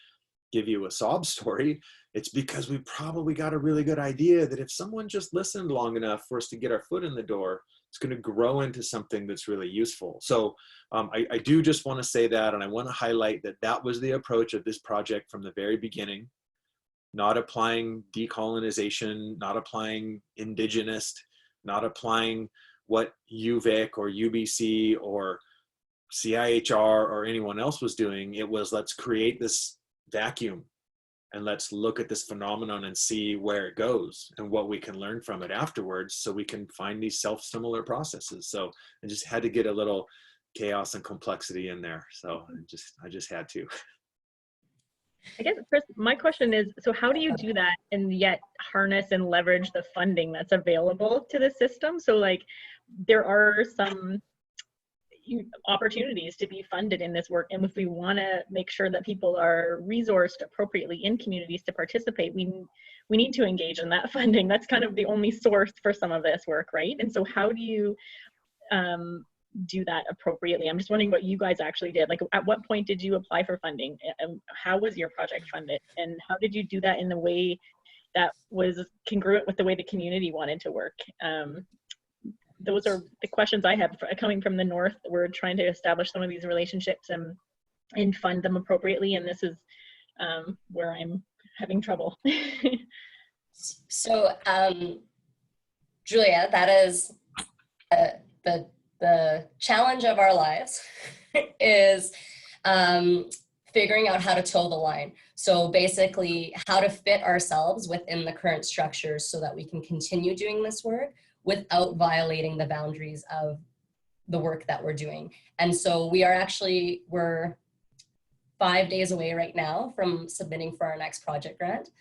give you a sob story. It's because we probably got a really good idea that if someone just listened long enough for us to get our foot in the door, it's going to grow into something that's really useful. So I do just want to say that, and I want to highlight that that was the approach of this project from the very beginning. Not applying decolonization, not applying indigenous, not applying what UVic or UBC or CIHR or anyone else was doing. It was, let's create this vacuum and let's look at this phenomenon and see where it goes and what we can learn from it afterwards, so we can find these self-similar processes. So I just had to get a little chaos and complexity in there. So I just had to. I guess, Chris, my question is, so how do you do that and yet harness and leverage the funding that's available to the system? So like, there are some opportunities to be funded in this work, and if we want to make sure that people are resourced appropriately in communities to participate, we need to engage in that funding. That's kind of the only source for some of this work, right? And so how do you do that appropriately? I'm just wondering what you guys actually did. Like, at what point did you apply for funding, and how was your project funded, and how did you do that in the way that was congruent with the way the community wanted to work? Those are the questions I have coming from the North. We're trying to establish some of these relationships and fund them appropriately, and this is where I'm having trouble. So, Julia, that is the challenge of our lives is figuring out how to toe the line. So basically, how to fit ourselves within the current structures so that we can continue doing this work without violating the boundaries of the work that we're doing. And so we're 5 days away right now from submitting for our next project grant.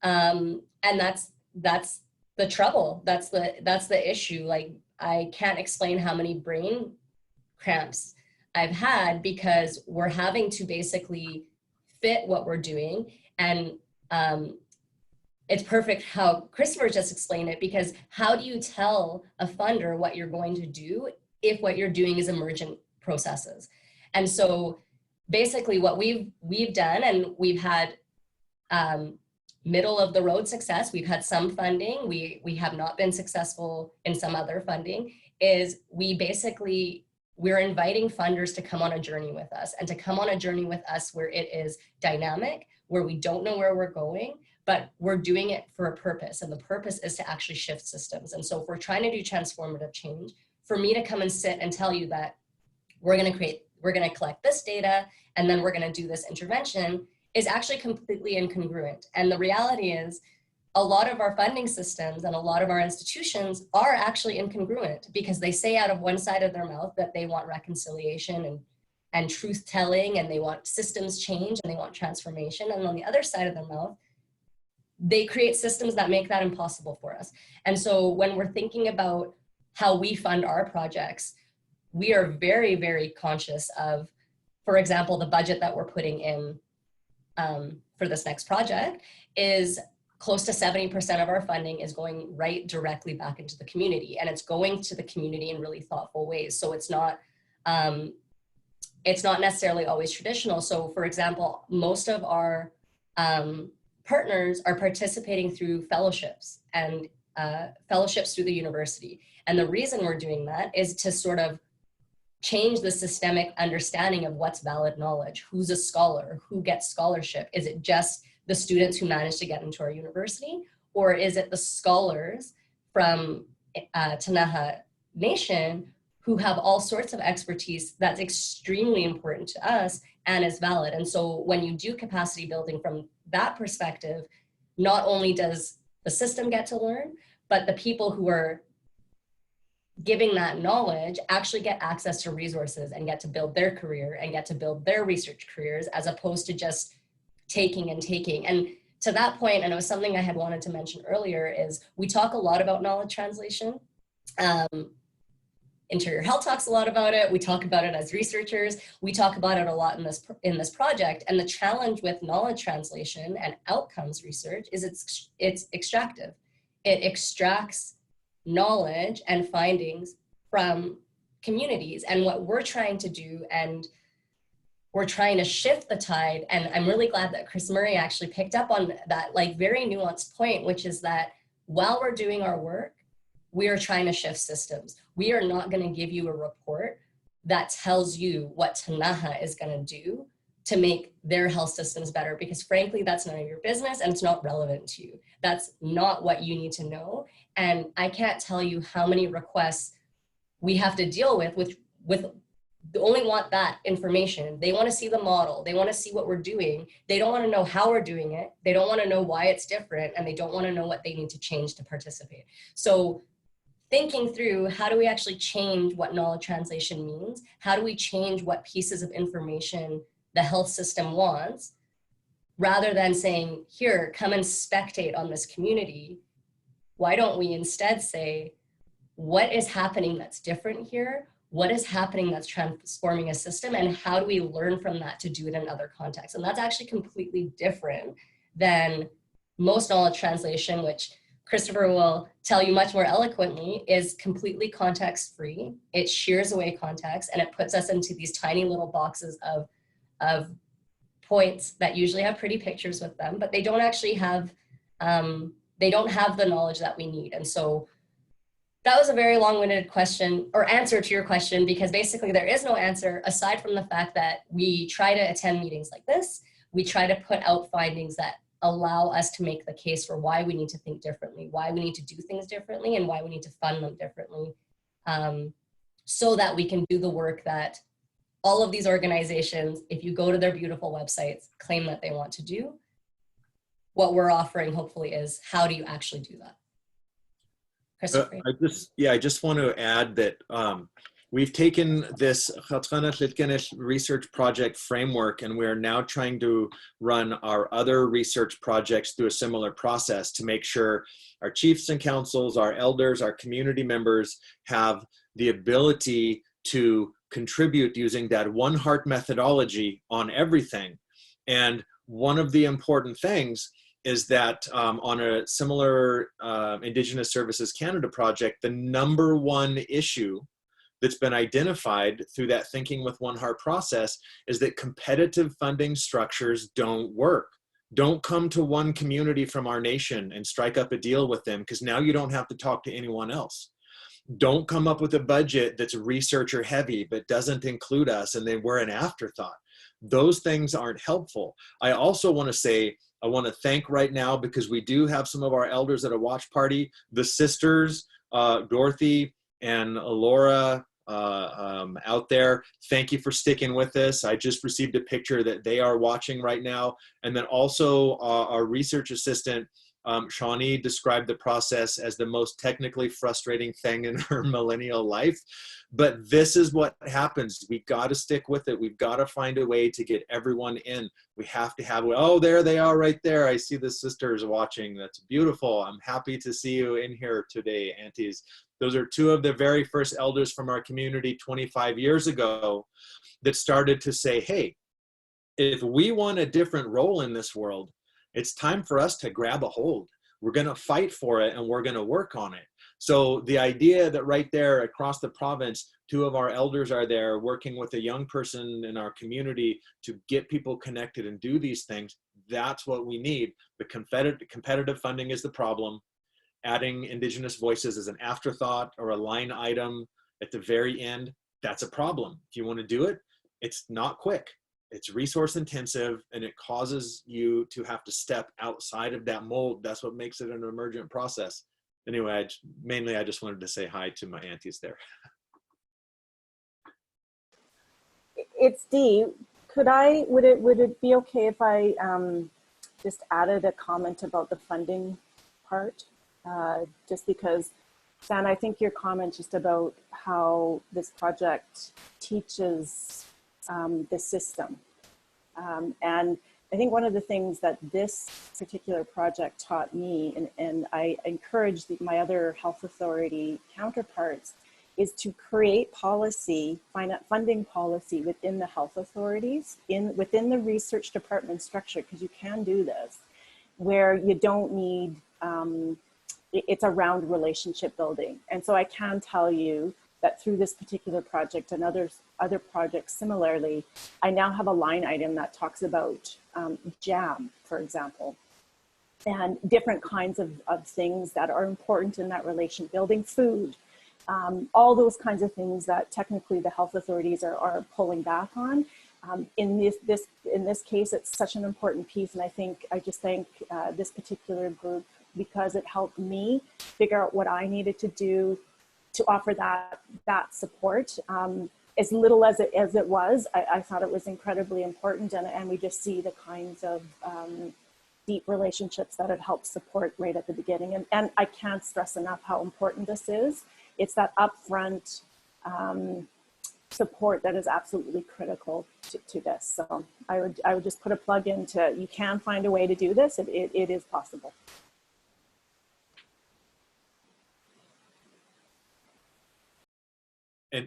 And that's the trouble. That's the issue. Like, I can't explain how many brain cramps I've had because we're having to basically fit what we're doing. And it's perfect how Christopher just explained it, because how do you tell a funder what you're going to do if what you're doing is emergent processes. And so basically what we've done, and we've had middle of the road success, we've had some funding, we have not been successful in some other funding, is we're inviting funders to come on a journey with us, and to come on a journey with us where it is dynamic, where we don't know where we're going, but we're doing it for a purpose. And the purpose is to actually shift systems. And so if we're trying to do transformative change, for me to come and sit and tell you that we're going to collect this data, and then we're going to do this intervention, is actually completely incongruent. And the reality is, a lot of our funding systems and a lot of our institutions are actually incongruent, because they say out of one side of their mouth that they want reconciliation and truth telling, and they want systems change, and they want transformation. And on the other side of their mouth, they create systems that make that impossible for us. And so when we're thinking about how we fund our projects, we are very, very conscious of, for example, the budget that we're putting in for this next project is close to 70% of our funding is going right directly back into the community, and it's going to the community in really thoughtful ways. So it's not necessarily always traditional. So for example, most of our partners are participating through fellowships and fellowships through the university. And the reason we're doing that is to sort of change the systemic understanding of what's valid knowledge, who's a scholar, who gets scholarship. Is it just the students who manage to get into our university, or is it the scholars from ʔitkiniҭ Nation who have all sorts of expertise that's extremely important to us and is valid? And so when you do capacity building from that perspective, not only does the system get to learn, but the people who are giving that knowledge actually get access to resources and get to build their career and get to build their research careers, as opposed to just taking and taking. And to that point, and it was something I had wanted to mention earlier, is we talk a lot about knowledge translation. Interior Health talks a lot about it. We talk about it as researchers. We talk about it a lot in this project. And the challenge with knowledge translation and outcomes research is it's extractive. It extracts knowledge and findings from communities. And what we're trying to do, and we're trying to shift the tide, and I'm really glad that Chris Murray actually picked up on that like very nuanced point, which is that while we're doing our work, we are trying to shift systems. We are not going to give you a report that tells you what ʔitkiniҭ is going to do to make their health systems better, because frankly, that's none of your business and it's not relevant to you. That's not what you need to know. And I can't tell you how many requests we have to deal with they only want that information. They want to see the model. They want to see what we're doing. They don't want to know how we're doing it. They don't want to know why it's different, and they don't want to know what they need to change to participate. So thinking through, how do we actually change what knowledge translation means? How do we change what pieces of information the health system wants, rather than saying, here, come and spectate on this community? Why don't we instead say, what is happening that's different here? What is happening that's transforming a system, and how do we learn from that to do it in other contexts? And that's actually completely different than most knowledge translation, which Christopher will tell you much more eloquently, is completely context-free. It shears away context, and it puts us into these tiny little boxes of points that usually have pretty pictures with them, but they don't actually have, they don't have the knowledge that we need. And so that was a very long-winded question, or answer to your question, because basically there is no answer aside from the fact that we try to attend meetings like this. We try to put out findings that allow us to make the case for why we need to think differently, why we need to do things differently, and why we need to fund them differently, so that we can do the work that all of these organizations, if you go to their beautiful websites, claim that they want to do. What we're offering, hopefully, is how do you actually do that? I just want to add that we've taken this ʔitkiniҭ research project framework, and we're now trying to run our other research projects through a similar process to make sure our chiefs and councils, our elders, our community members have the ability to contribute using that one heart methodology on everything. And one of the important things is that on a similar Indigenous Services Canada project, the #1 issue that's been identified through that thinking with one heart process is that competitive funding structures don't work. Don't come to one community from our nation and strike up a deal with them, because now you don't have to talk to anyone else. Don't come up with a budget that's researcher heavy but doesn't include us and then we're an afterthought. Those things aren't helpful. I also want to say, I want to thank right now, because we do have some of our elders at a watch party, the sisters, Dorothy and Laura out there. Thank you for sticking with us. I just received a picture that they are watching right now. And then also our research assistant, Shawnee, described the process as the most technically frustrating thing in her millennial life. But this is what happens. We got to stick with it. We've got to find a way to get everyone in. We have to have, oh, there they are right there. I see the sisters watching. That's beautiful. I'm happy to see you in here today, aunties. Those are two of the very first elders from our community 25 years ago that started to say, hey, if we want a different role in this world, it's time for us to grab a hold. We're going to fight for it and we're going to work on it. So the idea that right there across the province, two of our elders are there working with a young person in our community to get people connected and do these things, that's what we need. The competitive funding is the problem. Adding Indigenous voices as an afterthought or a line item at the very end, that's a problem. If you want to do it, it's not quick. It's resource intensive and it causes you to have to step outside of that mold. That's what makes it an emergent process. Anyway, I just wanted to say hi to my aunties there. It's Dee. Would it be okay if I just added a comment about the funding part? Just because, San, I think your comment just about how this project teaches the system. And I think one of the things that this particular project taught me, and I encourage my other health authority counterparts, is to create policy, funding policy within the health authorities, within the research department structure, because you can do this, where you don't need, it's around relationship building. And so I can tell you that through this particular project and other projects similarly, I now have a line item that talks about jam, for example, and different kinds of things that are important in that relation, building food, all those kinds of things that technically the health authorities are pulling back on. In this case, it's such an important piece, and I just thank this particular group because it helped me figure out what I needed to do to offer that support. As little as it was, I thought it was incredibly important, and we just see the kinds of deep relationships that it helped support right at the beginning. And I can't stress enough how important this is. It's that upfront support that is absolutely critical to this. So I would just put a plug into, you can find a way to do this. It is possible.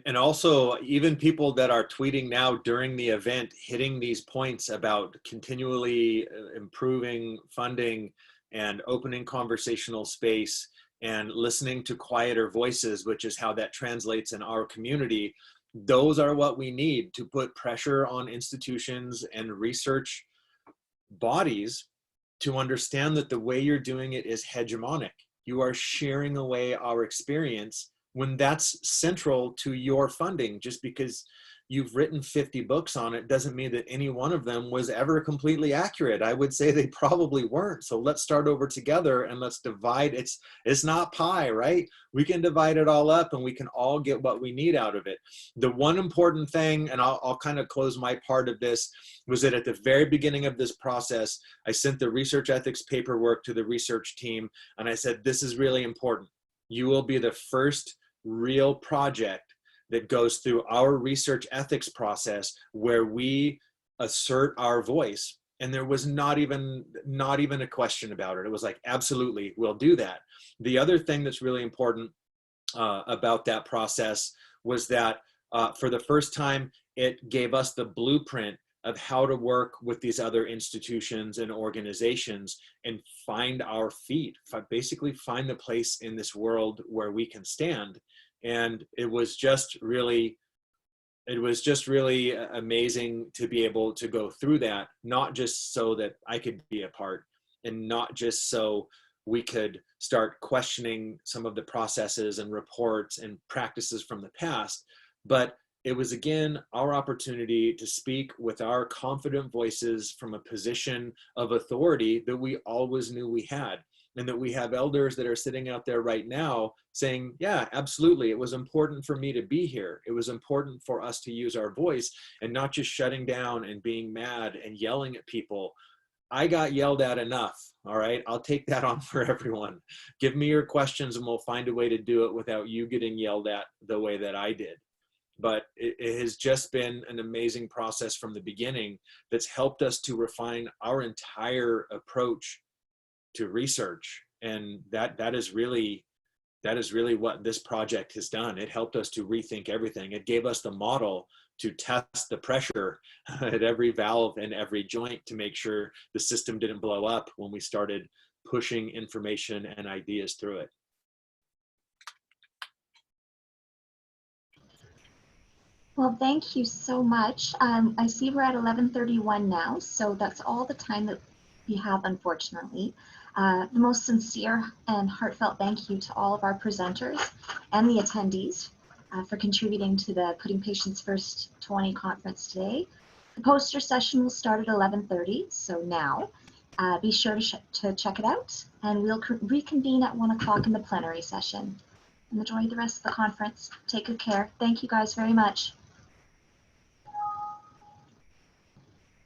And also, even people that are tweeting now during the event, hitting these points about continually improving funding and opening conversational space and listening to quieter voices, which is how that translates in our community. Those are what we need to put pressure on institutions and research bodies to understand that the way you're doing it is hegemonic. You are sharing away our experience when that's central to your funding. Just because you've written 50 books on it doesn't mean that any one of them was ever completely accurate. I would say they probably weren't. So let's start over together and let's divide. It's not pie, right? We can divide it all up and we can all get what we need out of it. The one important thing, and I'll kind of close my part of this, was that at the very beginning of this process, I sent the research ethics paperwork to the research team and I said, this is really important. You will be the first real project that goes through our research ethics process where we assert our voice. And there was not even a question about it. It was like, absolutely, we'll do that. The other thing that's really important about that process was that for the first time, it gave us the blueprint of how to work with these other institutions and organizations and find our feet, basically find the place in this world where we can stand. And it was just really amazing to be able to go through that, not just so that I could be a part, and not just so we could start questioning some of the processes and reports and practices from the past, but it was, again, our opportunity to speak with our confident voices from a position of authority that we always knew we had. And that we have elders that are sitting out there right now saying, yeah, absolutely, it was important for me to be here. It was important for us to use our voice and not just shutting down and being mad and yelling at people. I got yelled at enough, all right? I'll take that on for everyone. Give me your questions and we'll find a way to do it without you getting yelled at the way that I did. But it has just been an amazing process from the beginning that's helped us to refine our entire approach to research. And that is really what this project has done. It helped us to rethink everything. It gave us the model to test the pressure at every valve and every joint to make sure the system didn't blow up when we started pushing information and ideas through it. Well, thank you so much. I see we're at 11:31 now, so that's all the time that we have, unfortunately. The most sincere and heartfelt thank you to all of our presenters and the attendees for contributing to the Putting Patients First 20 conference today. The poster session will start at 11:30, so now be sure to check it out, and we'll reconvene at 1 o'clock in the plenary session. Enjoy the rest of the conference. Take good care. Thank you guys very much.